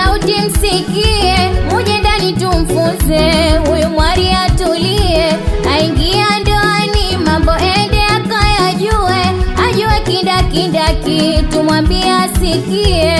sauti msikie, muje ndani tumfunze, huyu mwari atulie, aingia ndoani mambo ende akayajue, ajue kindakindaki tumwambie asikie.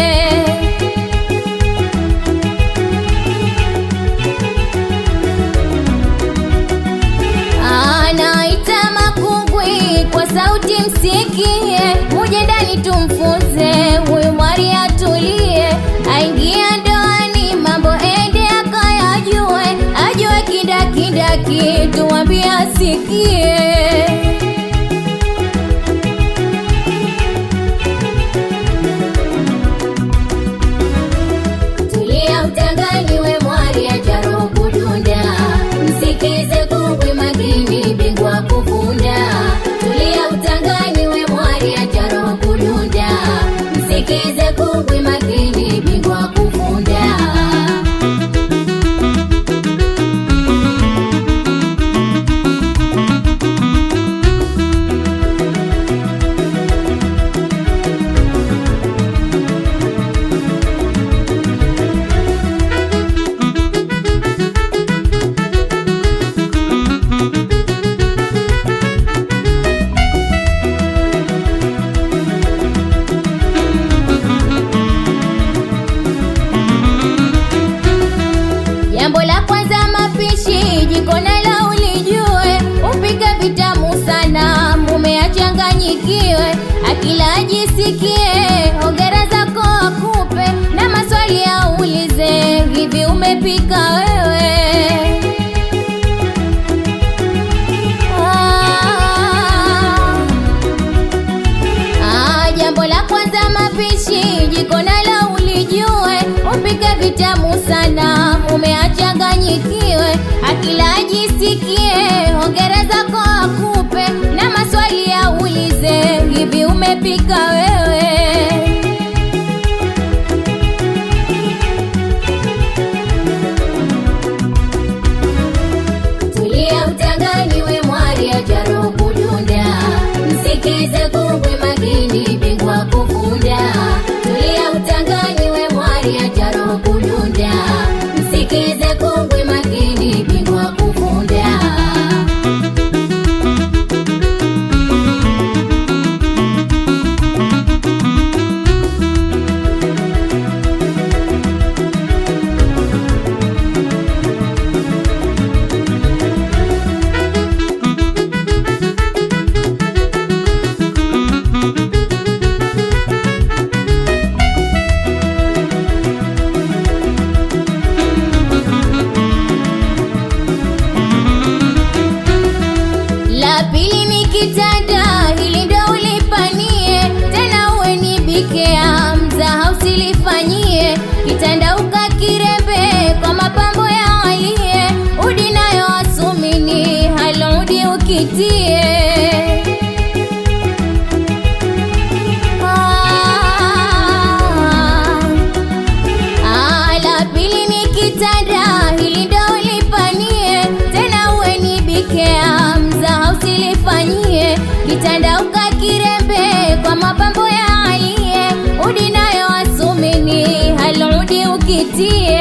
Anaita makungwi kwa sauti msikie, muje ndani tumfunze, huyu mwari atulie, aingia ndoani mambo ende akayajue, ajue kindakindaki tumwambie asikie. Tulia utangani we mwari ajaro kudunda, msikize kungwi magini bingwa kufunda. Tulia utangani we mwari ajaro kudunda, msikize kungwi magini bingwa kufunda. Jambo la kwanza mapishi, jiko nalo ulijue, upike vitamu sana mume achanganyikiwe, akila ajisikie, hongera zako akupe, na maswali aulize, hivi umepika wewe? Jambo la kwanza mapishi, jiko nalo ulijue, upike vitamu sana mume achanganyikiwe, akila ajisikie, hongera zako akupe, na maswali aulize, hivi umepika wewe? Tulia utangani we mwari ajaro kudunda, msikize kungwi magini bingwa kufunda. Tulia utangani we mwari ajaro kudunda, msikize kungwi magini bingwa kufunda. La pili ni kitanda, hili ndo ulipanie, tena uwe ni bikea, mzaha usilifanyie, kitanda ukakirembe kwa mapambo ya alie, udi nayo asumini, haludi ukitie. La pili ni kitanda, hili ndo ulipanie, tena uwe ni bikea, mzaha usilifanyie, kitanda ukakirembe kwa mapambo ya alie, udi nayo asumini, haludi ukitie.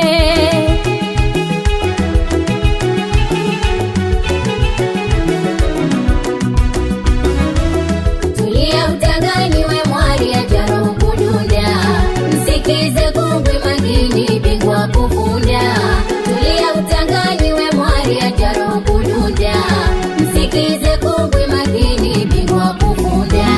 Tulia utangani we mwari ajaro kudunda, msikize kungwi magini bingwa kufunda. Tulia utangani we mwari ajaro kudunda, msikize kungwi magini bingwa kufunda.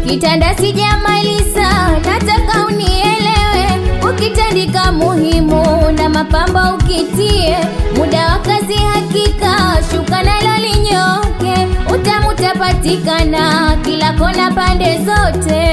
Kitanda sijamaliza, nataka unielewe, ukitandika muhimu na mapamba ukitie, muda wa kazi hakika, shuka nalo linyoke, utamu utapatikana kila kona pande zote.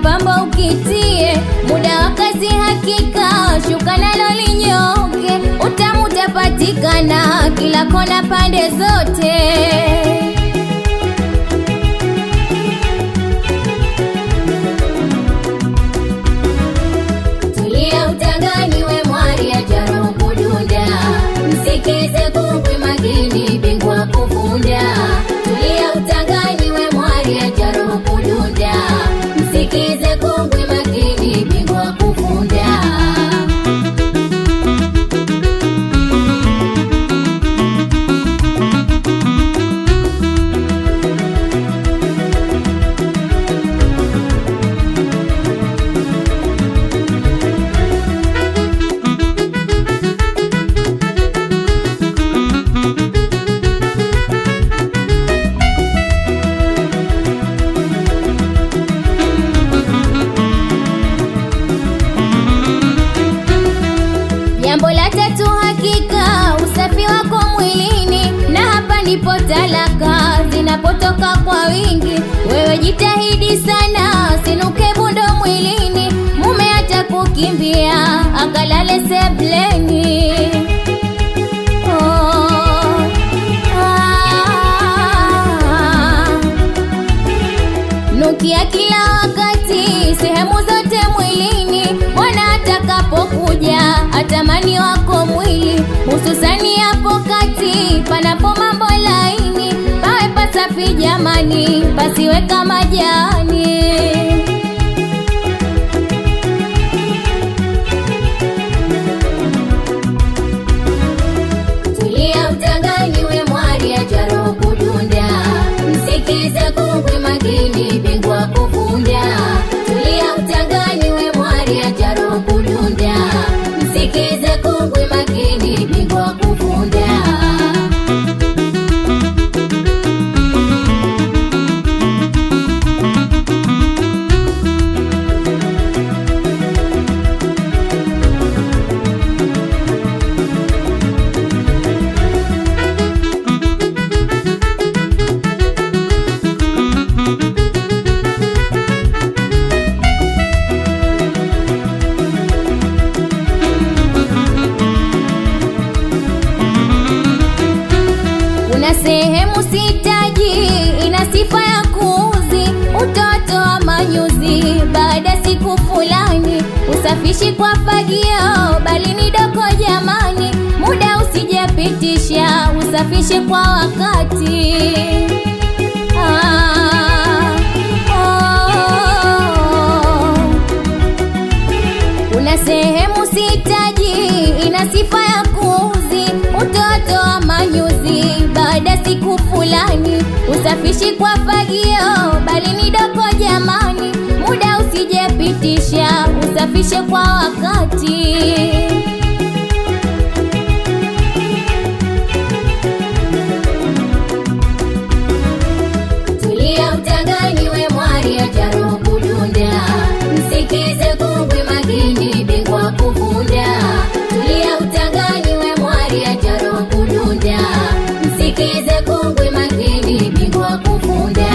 mapambo ukitie, muda wa kazi hakika, shuka nalo linyoke, utamu utapatikana kila kona pande zote. Tulia utangani we mwari acha roho kudunda, msikize kungwi makini bingwa kufunda. Tulia utangani we mwari acha roho kudunda, msikize kungwi makini bingwa kufunda. Jambo la tatu hakika, usafi wako mwilini, na hapa ndipo talaka zinapotoka kwa wingi. Wewe jitahidi sana, sinuke bundo mwilini, mume atakukimbia akalale sebleni. Nukia kila wakati, sehemu zote mwilini, bwana atakapokuja atamani wako mwili, hususani hapo kati panapo mambo laini, pawe pasafi jamani, pasiwe kama jani. Tulia utangani we mwari acha roho kudunda, msikize kungwi makini bingwa kufunda. Tulia utangani we mwari acha roho kudunda, msikize kungwi makini bingwa kufunda. Kuna sehemu sitaji ina sifa ya kuuzi, utoto wa manyuzi baada siku fulani, usafishi kwa fagio bali ni doko jamani, muda usijapitisha, usafishe kwa wakati. Kuna sehemu sitaji ina sifa ya kuuzi, utoto wa manyuzi baada siku fulani, usafishi kwa fagio bali ni doko jamani, muda usijapitisha, usafishe kwa wakati. Tulia utangani we mwari acha roho kudunda, msikize kungwi makini bingwa kufunda. Tulia utangani we mwari acha roho kudunda, msikize kungwi makini bingwa kufunda.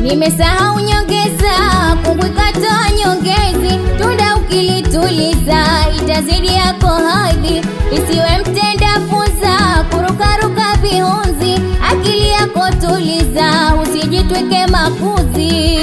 Nimesahau nyongeza, kungwi katoa nyongezi, tunda ukilituliza itazidi yako hadhi, isiwe mtenda funza kurukaruka vihunzi, akili yako tuliza, usijitwike makuzi.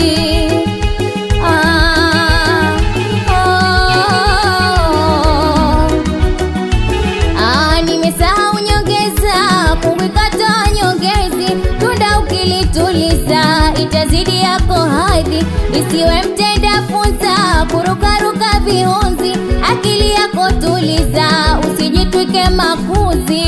Nimesahau nyongeza, kungwi katoa nyongezi, tunda ukilituliza itazidi yako hadhi, isiwe mtenda funza kurukaruka vihunzi, akili yako tuliza, usijitwike makuzi.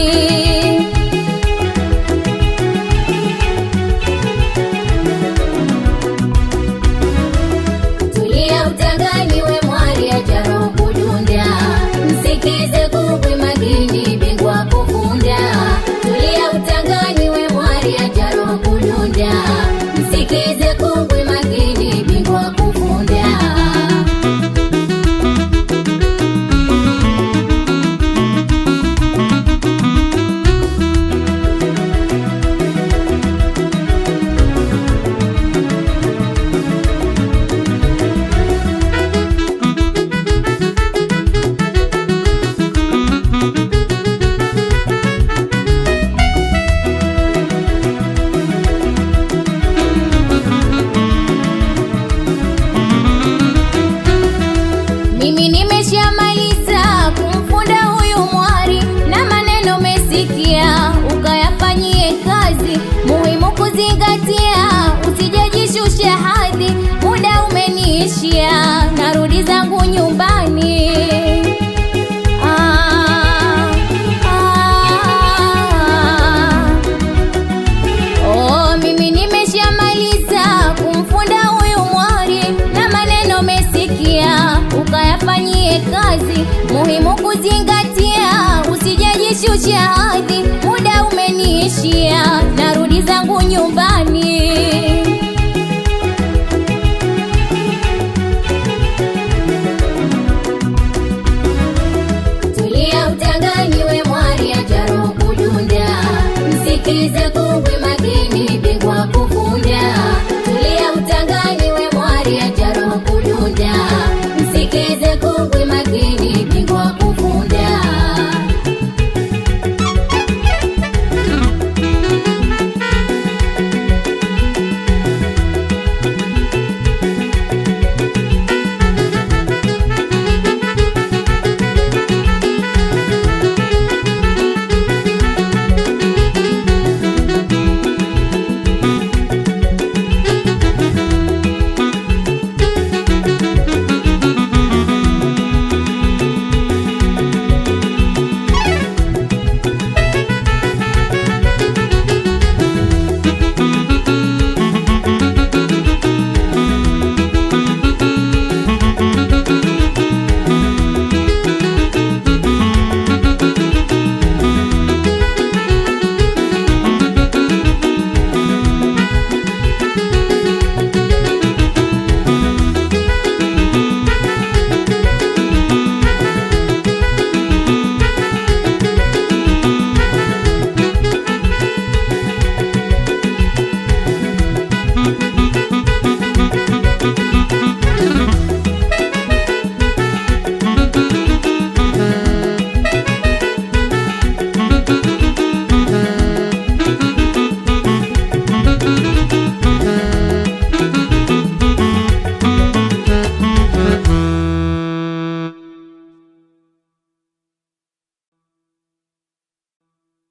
nakuachia, narudi zangu nyumbani. Oh, mimi nimeshamaliza kumfunda huyu mwari, na maneno mesikia ukayafanyie kazi, muhimu kuzingatia, usijejishusha hadhi, muda umeniishia,